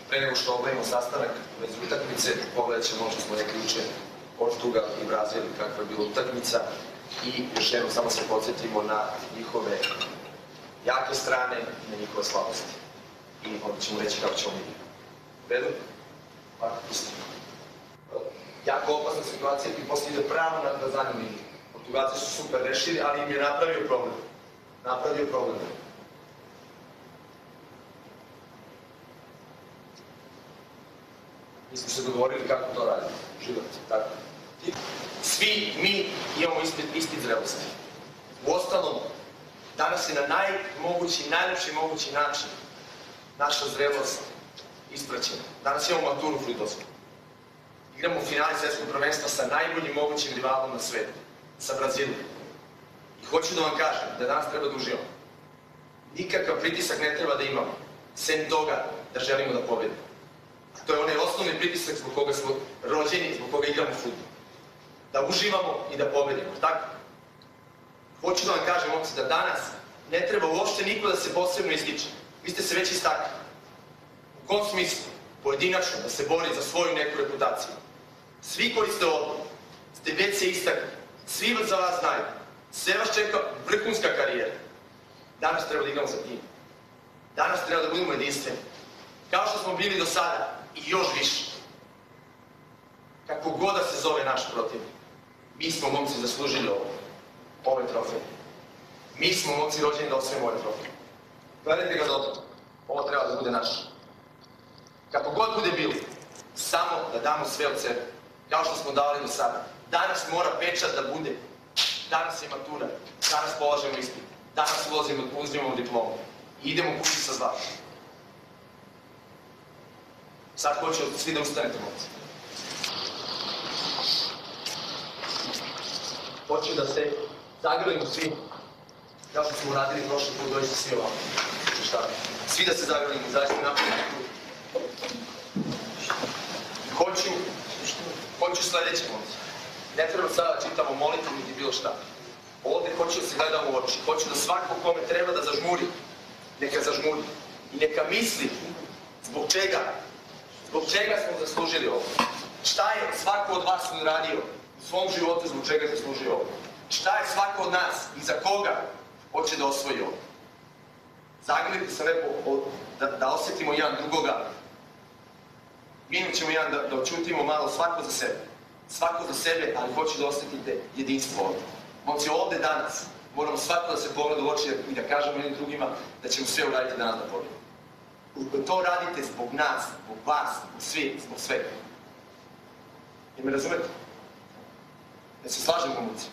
Pre nego što obavimo sastanak bez utakmice, pogledat ćemo ono što smo rekli juče, Portugal i Brazil, kakva je bila utakmica i još jednom samo se podsjetimo na njihove jake strane i na njihove slabosti. I onda ćemo reći kako ćemo vidjeti. U redu? Pa, isto. Jako opasna situacija i posle ide pravo na zadnju liniju. Portugalci su super rešili, ali im je napravio problem. Napravio problem. Mi smo se dogovorili kako to radimo. Živjeti, tako. Svi mi imamo isti zrelosti. U ostalom, danas je na najlepši mogući način naša zrelost ispraćena. Danas imamo maturu fudbalsku. Igramo u finali svetskog prvenstva sa najboljim mogućim rivalom na svetu, sa Brazilom. I hoću da vam kažem da danas treba da uživamo. Nikakav pritisak ne treba da imamo, sem toga da želimo da pobedimo. A to je onaj osnovni pritisak zbog koga smo rođeni, zbog koga igramo fudbal. Da uživamo i da pobedimo, tako? Hoću da vam kažem, momci, da danas ne treba uopšte niko da se posebno ističe. Vi ste se već istakli. U kom smislu? Pojedinačno, da se bori za svoju neku reputaciju. Svi koji ste ovdje, ste već se istakli. Svi za vas znaju. Sve vas čeka vrhunska karijera. Danas treba da igramo za tim. Danas treba da budemo jedinstveni. Kao što smo bili do sada i još više. Kako god da se zove naš protivnik. Mi smo, momci, zaslužili ove trofeje. Mi smo, momci, rođeni da osvojimo ove trofeje. Gledajte ga dobro. Ovo treba da bude naš. Kako god bude bilo, samo da damo sve od sebe. Kao što smo davali do sada. Danas mora pečat da bude. Danas je matura. Danas polažemo ispit. Danas uzimamo diplomu. I idemo kući sa zlatom. Sad hoću svi da ustanete, momci. Hoću da se zagrlimo svi, kao što smo uradili prošli put, dođite svi ovako. Svi da se zagrlimo, zaista napravimo. Hoću sledeće, momci. Ne treba sada da čitamo molitvu niti bilo šta. Ovde hoću da se gledamo u oči. Hoću da svako kome treba da zažmuri, neka zažmuri. I neka misli zbog čega smo zaslužili ovo. Šta je svako od vas uradio u svom životu zbog čega je zaslužio ovo. Šta je svako od nas i za koga hoće da osvoji ovo. Zagrlite se lepo da osjetimo jedan drugoga. Minut ćemo jedan da očutimo malo svako za sebe. Svako za sebe, ali hoću da osjetite jedinstvo ovdje. Momci, ovdje danas moramo svako da se pogleda u oči i da kažemo jednim drugima da ćemo sve uraditi danas da pobedimo. Ukoliko to radite zbog nas, zbog vas, zbog svega. I me razumete? Da se slažemo, momci?